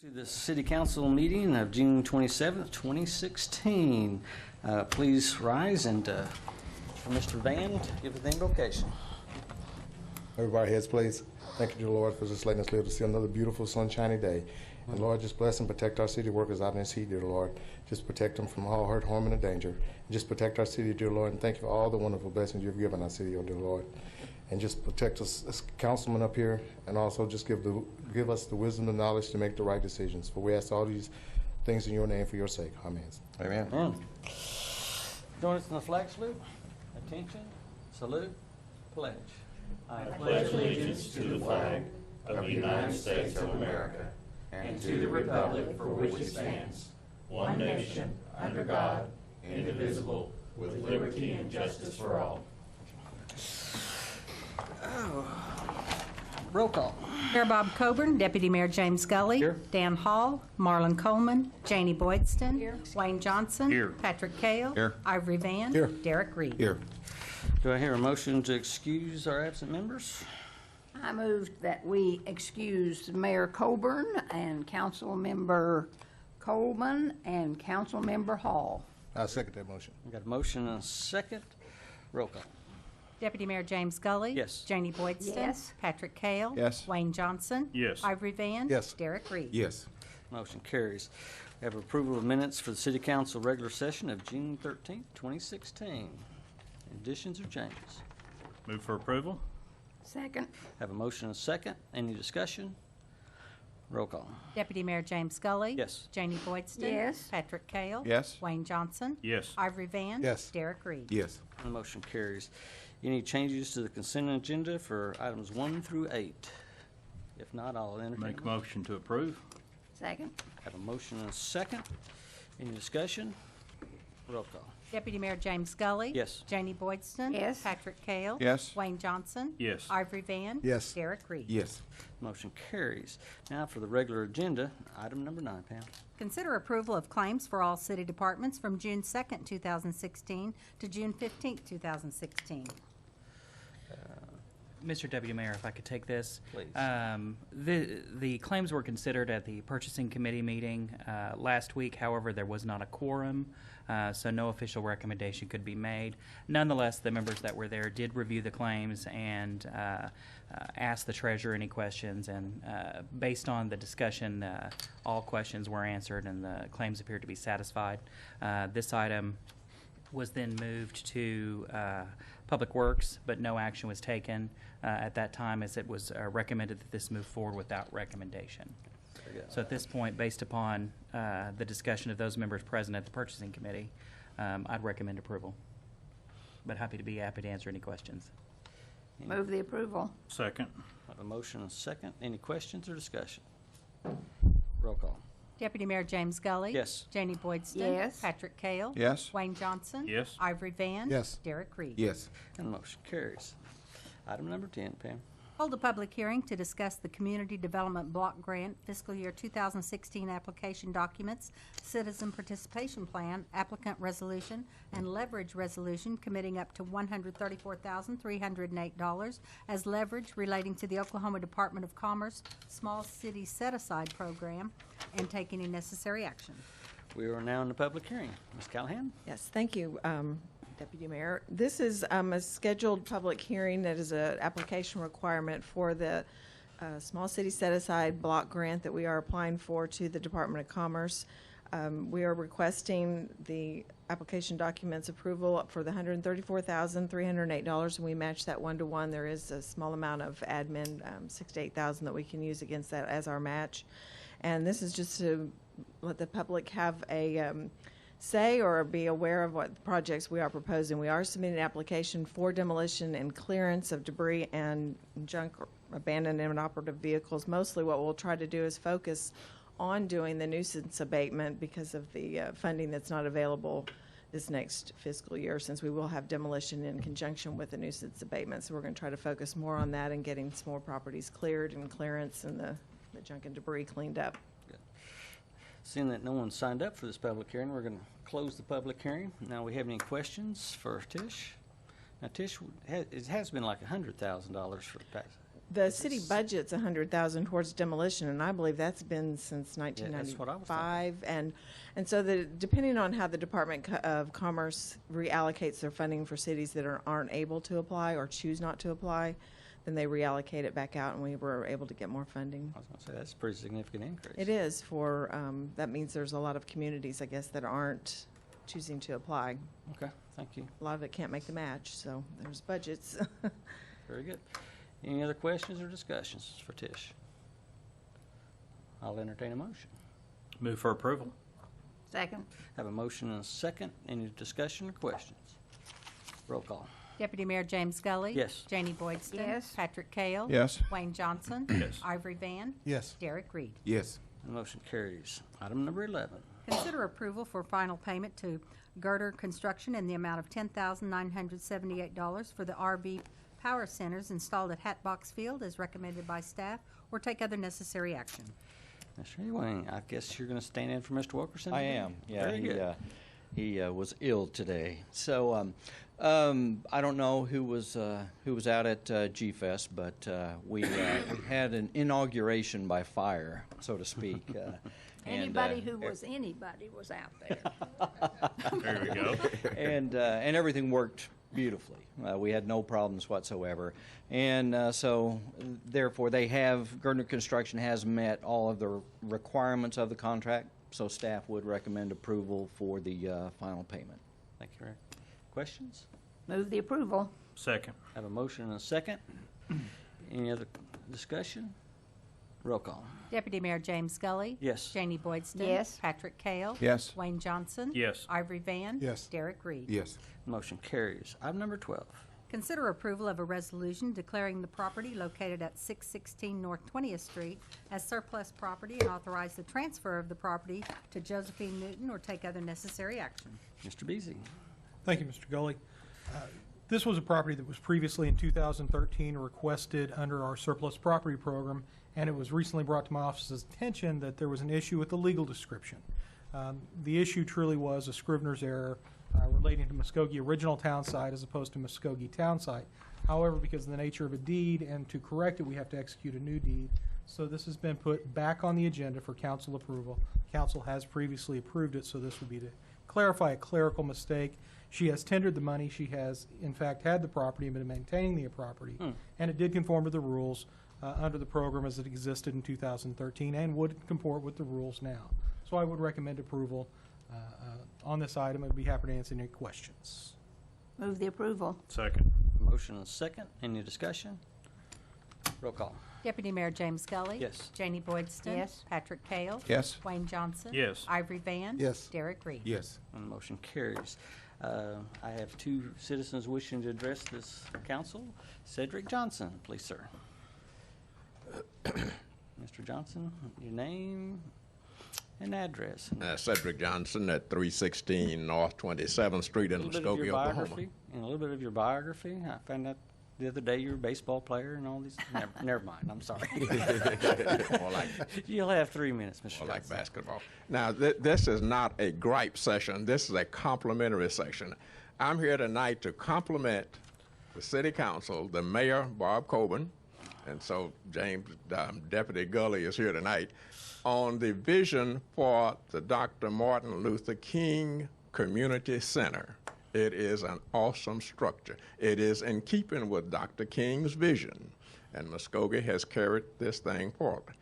To the City Council meeting of June 27th, 2016. Please rise and for Mr. Van, give the invocation. Everybody heads, please. Thank you, dear Lord, for just letting us live to see another beautiful, sunshiny day. And Lord, just bless and protect our city workers out in this heat, dear Lord. Just protect them from all hurt, harm, and danger. And just protect our city, dear Lord, and thank you for all the wonderful blessings you've given our city, oh dear Lord. And just protect us as councilmen up here, and also just give us the wisdom and knowledge to make the right decisions. For we ask all these things in your name for your sake. Amen. Amen. Amen. Join us in the flag salute. Attention, salute, pledge. I pledge allegiance to the flag of the United States of America and to the republic for which it stands, one nation, under God, indivisible, with liberty and justice for all. Roll call. Mayor Bob Coburn, Deputy Mayor James Gully. Here. Dan Hall, Marlon Coleman, Janie Boydston. Here. Wayne Johnson. Here. Patrick Cale. Here. Ivory Van. Here. Derek Reed. Here. Do I hear a motion to excuse our absent members? I moved that we excuse Mayor Coburn and Councilmember Coleman and Councilmember Hall. I second that motion. We got a motion and a second. Roll call. Deputy Mayor James Gully. Yes. Janie Boydston. Yes. Patrick Cale. Yes. Wayne Johnson. Yes. Ivory Van. Yes. Derek Reed. Yes. Motion carries. We have approval of minutes for the City Council regular session of June 13th, 2016. Additions or changes? Move for approval? Second. Have a motion and a second. Any discussion? Roll call. Deputy Mayor James Gully. Yes. Janie Boydston. Yes. Patrick Cale. Yes. Wayne Johnson. Yes. Ivory Van. Yes. Derek Reed. Yes. The motion carries. Any changes to the consent agenda for items 1 through 8? If not, I'll entertain. Make a motion to approve? Second. Have a motion and a second. Any discussion? Roll call. Deputy Mayor James Gully. Yes. Janie Boydston. Yes. Patrick Cale. Yes. Wayne Johnson. Yes. Ivory Van. Yes. Derek Reed. Yes. Motion carries. Now for the regular agenda, item number 9, Pam. Consider approval of claims for all city departments from June 2nd, 2016 to June 15th, 2016. Mr. Deputy Mayor, if I could take this. Please. The claims were considered at the purchasing committee meeting last week. However, there was not a quorum, so no official recommendation could be made. Nonetheless, the members that were there did review the claims and asked the treasurer any questions. And based on the discussion, all questions were answered and the claims appeared to be satisfied. This item was then moved to Public Works, but no action was taken at that time, as it was recommended that this move forward without recommendation. So at this point, based upon the discussion of those members present at the purchasing committee, I'd recommend approval, but happy to answer any questions. Move the approval. Second. Have a motion and a second. Any questions or discussion? Roll call. Deputy Mayor James Gully. Yes. Janie Boydston. Yes. Patrick Cale. Yes. Wayne Johnson. Yes. Ivory Van. Yes. Derek Reed. Yes. And the motion carries. Item number 10, Pam. Hold a public hearing to discuss the Community Development Block Grant Fiscal Year 2016 application documents, Citizen Participation Plan, Applicant Resolution, and Leverage Resolution committing up to $134,308 as leverage relating to the Oklahoma Department of Commerce Small City Set-Aside Program, and take any necessary action. We are now in the public hearing. Ms. Callahan? Yes, thank you, Deputy Mayor. This is a scheduled public hearing that is an application requirement for the Small City Set-Aside Block Grant that we are applying for to the Department of Commerce. We are requesting the application documents approval for the $134,308, and we match that 1-to-1. There is a small amount of admin, $6,000 to $8,000 that we can use against that as our match. And this is just to let the public have a say or be aware of what projects we are proposing. We are submitting an application for demolition and clearance of debris and junk, abandoned and inoperative vehicles. Mostly what we'll try to do is focus on doing the nuisance abatement because of the funding that's not available this next fiscal year, since we will have demolition in conjunction with the nuisance abatement. So we're going to try to focus more on that and getting some more properties cleared and clearance and the junk and debris cleaned up. Seeing that no one signed up for this public hearing, we're going to close the public hearing. Now, we have any questions for Tish? Now, Tish, it has been like $100,000 for the past. The city budget's 100,000 towards demolition, and I believe that's been since Yeah, that's what I was 1995. And so depending on how the Department of Commerce reallocates their funding for cities that aren't able to apply or choose not to apply, then they reallocate it back out, and we were able to get more funding. I was going to say, that's a pretty significant increase. It is for, that means there's a lot of communities, I guess, that aren't choosing to apply. Okay, thank you. A lot of it can't make the match, so there's budgets. Very good. Any other questions or discussions for Tish? I'll entertain a motion. Move for approval. Second. Have a motion and a second. Any discussion or questions? Roll call. Deputy Mayor James Scully. Yes. Janie Boydston. Yes. Patrick Kale. Yes. Wayne Johnson. Yes. Ivory Van. Yes. Derek Reed. Yes. The motion carries. Item number 11. Consider approval for final payment to Girder Construction in the amount of $10,978 for the RV power centers installed at Hatbox Field as recommended by staff, or take other necessary action. Mr. Ewing, I guess you're going to stand in for Mr. Wilkerson? I today? am. Yeah, Very good. he was ill today, so I don't know who was out at G-Fest, but we had an inauguration by fire, so to speak. Anybody who was anybody was out there. There we go. and everything worked beautifully. We had no problems whatsoever, and so therefore Gardner Construction has met all of the requirements of the contract. So staff would recommend approval for the final payment. Thank you, Rick. Questions? Move the approval. Second. Have a motion and a second. Any other discussion? Roll call. Deputy Mayor James Scully. Yes. Janie Boydston. Yes. Patrick Kale. Yes. Wayne Johnson. Yes. Ivory Van. Yes. Derek Reed. Yes. Motion carries. Item number 12. Consider approval of a resolution declaring the property located at 616 North 20th Street as surplus property and authorize the transfer of the property to Josephine Newton or take other necessary action. Mr. Beasy. Thank you, Mr. Gully. This was a property that was previously in 2013 requested under our surplus property program, and it was recently brought to my office's attention that there was an issue with the legal description. The issue truly was a Scrivener's error relating to Muskogee original town site as opposed to Muskogee town site. However, because of the nature of a deed and to correct it, we have to execute a new deed. So this has been put back on the agenda for council approval. Council has previously approved it, so this would be to clarify a clerical mistake. She has tendered the money. She has, in fact, had the property and been maintaining the property. And it did conform to the rules under the program as it existed in 2013 and would comport with the rules now. So I would recommend approval on this item. I'd be happy to answer any questions. Move the approval. Second. Motion and a second. Any discussion? Roll call. Deputy Mayor James Scully. Yes. Janie Boydston. Yes. Patrick Kale. Yes. Wayne Johnson. Yes. Ivory Van. Yes. Derek Reed. Yes. And the motion carries. I have two citizens wishing to address this council. Cedric Johnson, please, sir. Mr. Johnson, your name and address. Cedric Johnson at 316 North 27th Street in A little bit of Muskogee, your Oklahoma. biography, and a little bit of your biography. I found out the other day you're a baseball player and all these. Never mind. I'm sorry. More like, You'll have 3 minutes, Mr. more like Johnson. basketball. Now, this is not a gripe session. This is a complimentary session. I'm here tonight to compliment the City Council, the Mayor, Bob Coburn, and so James, Deputy Gully is here tonight, on the vision for the Dr. Martin Luther King Community Center. It is an awesome structure. It is in keeping with Dr. King's vision, and Muskogee has carried this thing forward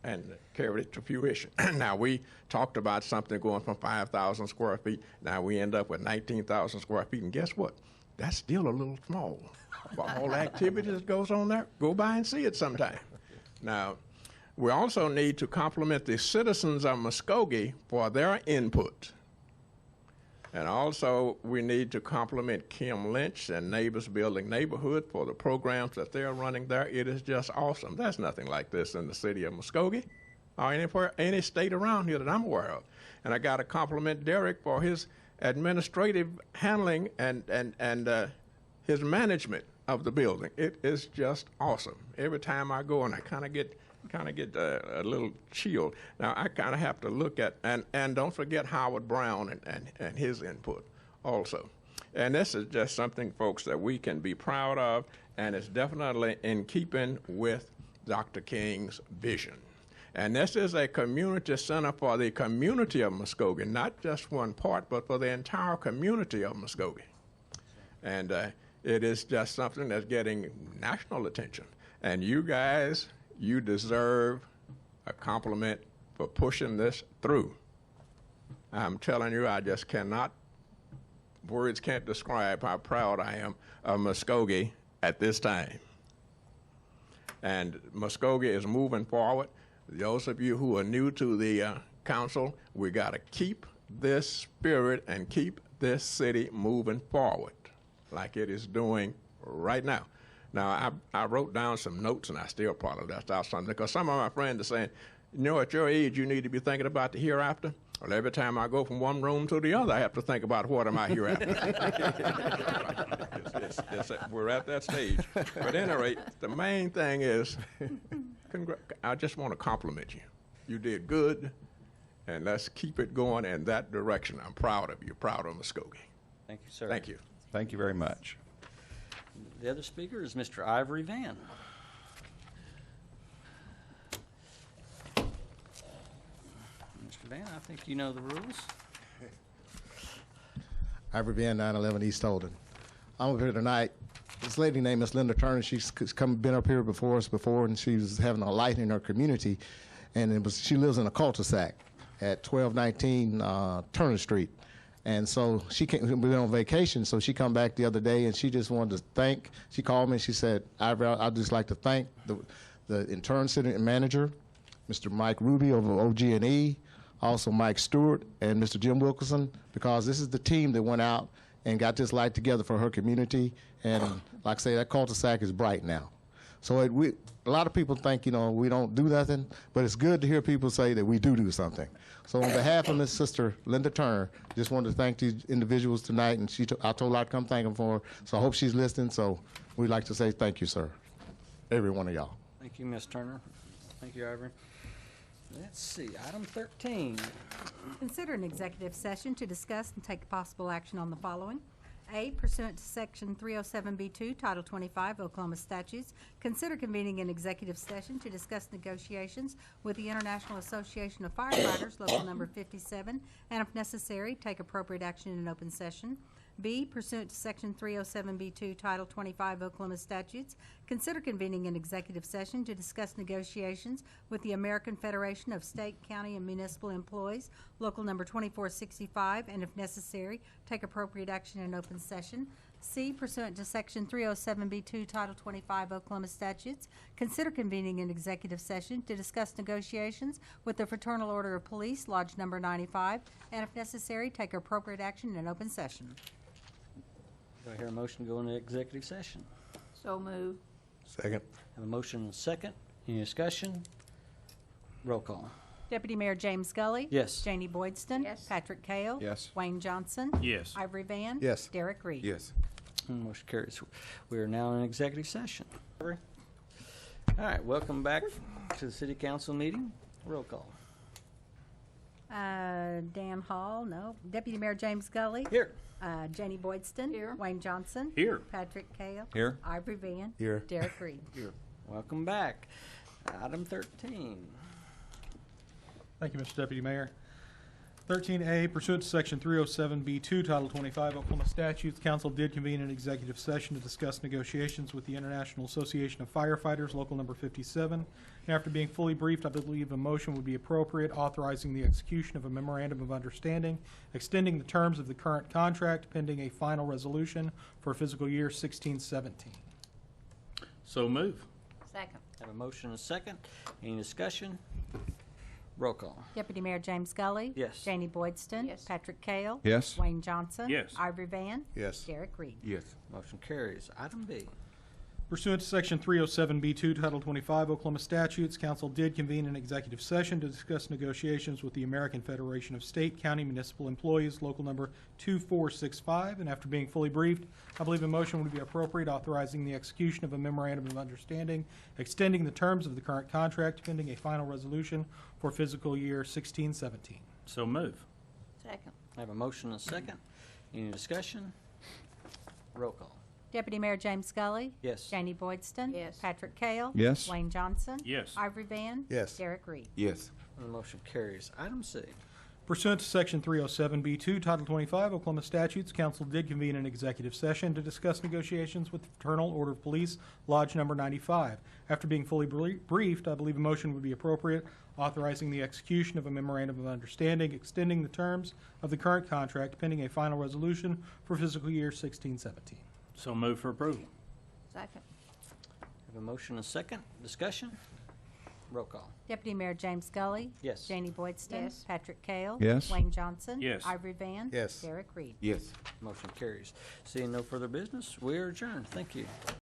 and carried it to fruition. Now, we talked about something going from 5,000 square feet. Now we end up with 19,000 square feet, and guess what? That's still a little small. For all the activity that goes on there, go by and see it sometime. Now, we also need to compliment the citizens of Muskogee for their input. And also, we need to compliment Kim Lynch and Neighbors Building Neighborhood for the programs that they're running there. It is just awesome. There's nothing like this in the city of Muskogee or anywhere, any state around here that I'm aware of. And I got to compliment Derek for his administrative handling and his management of the building. It is just awesome. Every time I go and I kind of get a little chill. Now, I kind of have to look at, and don't forget Howard Brown and his input also. And this is just something, folks, that we can be proud of, and it's definitely in keeping with Dr. King's vision. And this is a community center for the community of Muskogee, not just one part, but for the entire community of Muskogee. And it is just something that's getting national attention. And you guys, you deserve a compliment for pushing this through. I'm telling you, I just cannot, words can't describe how proud I am of Muskogee at this time. And Muskogee is moving forward. Those of you who are new to the council, we got to keep this spirit and keep this city moving forward like it is doing right now. Now, I wrote down some notes, and I still probably left out something, because some of my friends are saying, you know, at your age, you need to be thinking about the hereafter. Well, every time I go from one room to the other, I have to think about what am I hereafter. We're at that stage. But at any rate, the main thing is, I just want to compliment you. You did good, and let's keep it going in that direction. I'm proud of you, proud of Muskogee. Thank you, sir. Thank you. Thank you very much. The other speaker is Mr. Ivory Van. Mr. Van, I think you know the rules. Ivory Van, 911 East Holden. I'm up here tonight. This lady named Miss Linda Turner, she's been up here before us before, and she was having a light in her community, and she lives in a cul-de-sac at 1219 Turner Street. And so she been on vacation, so she come back the other day, and she just wanted to she called me and she said, Ivory, I'd just like to thank the intern city manager, Mr. Mike Ruby of OG&E, also Mike Stewart and Mr. Jim Wilkerson, because this is the team that went out and got this light together for her community. And like I say, that cul-de-sac is bright now. So a lot of people think, you know, we don't do nothing, but it's good to hear people say that we do something. So on behalf of Miss Sister Linda Turner, just wanted to thank these individuals tonight, and I told her I'd come thank them for her. So I hope she's listening. So we'd like to say thank you, sir, every one of y'all. Thank you, Ms. Turner. Thank you, Ivory. Let's see, item 13. Consider an executive session to discuss and take possible action on the following. A, pursuant to Section 307B2, Title 25 Oklahoma statutes, consider convening an executive session to discuss negotiations with the International Association of Firefighters, Local Number 57, and if necessary, take appropriate action in an open session. B, pursuant to Section 307B2, Title 25 Oklahoma statutes, consider convening an executive session to discuss negotiations with the American Federation of State, County, and Municipal Employees, Local Number 2465, and if necessary, take appropriate action in open session. C, pursuant to Section 307B2, Title 25 Oklahoma statutes, consider convening an executive session to discuss negotiations with the Fraternal Order of Police, Lodge Number 95, and if necessary, take appropriate action in an open session. Do I hear a motion to go into executive session? So moved. Second. Have a motion and a second. Any discussion? Roll call. Deputy Mayor James Gully. Yes. Janie Boydston. Yes. Patrick Kale. Yes. Wayne Johnson. Yes. Ivory Van. Yes. Derek Reed. Yes. And motion carries. We are now in executive session. All right, welcome back to the City Council meeting. Roll call. Dan Hall, no. Deputy Mayor James Gully. Here. Janie Boydston. Here. Wayne Johnson. Here. Patrick Kale. Here. Ivory Van. Here. Derek Reed. Here. Welcome back. Item 13. Thank you, Mr. Deputy Mayor. 13A, pursuant to Section 307B2, Title 25 Oklahoma statutes, council did convene an executive session to discuss negotiations with the International Association of Firefighters, Local Number 57. And after being fully briefed, I believe a motion would be appropriate authorizing the execution of a memorandum of understanding, extending the terms of the current contract pending a final resolution for fiscal year 16-17. So move. Second. Have a motion and a second. Any discussion? Roll call. Deputy Mayor James Gully. Yes. Janie Boydston. Yes. Patrick Kale. Yes. Wayne Johnson. Yes. Ivory Van. Yes. Derek Reed. Yes. Motion carries. Item B. Pursuant to Section 307B2, Title 25 Oklahoma statutes, council did convene an executive session to discuss negotiations with the American Federation of State, County, Municipal Employees, Local Number 2465, and after being fully briefed, I believe a motion would be appropriate authorizing the execution of a memorandum of understanding, extending the terms of the current contract pending a final resolution for fiscal year 16-17. So move. Second. I have a motion and a second. Any discussion? Roll call. Deputy Mayor James Scully. Yes. Janie Boydston. Yes. Patrick Kale. Yes. Wayne Johnson. Yes. Ivory Van. Yes. Derek Reed. Yes. And the motion carries. Item C. Pursuant to Section 307B2, Title 25 Oklahoma statutes, council did convene an executive session to discuss negotiations with the Fraternal Order of Police, Lodge Number 95. After being fully briefed, I believe a motion would be appropriate authorizing the execution of a memorandum of understanding extending the terms of the current contract pending a final resolution for fiscal year 16-17. So move for approval. Second. Have a motion and a second. Discussion? Roll call. Deputy Mayor James Scully. Yes. Janie Boydston. Yes. Patrick Kale. Yes. Wayne Johnson. Yes. Ivory Van. Yes. Derek Reed. Yes. Motion carries. Seeing no further business, we are adjourned. Thank you.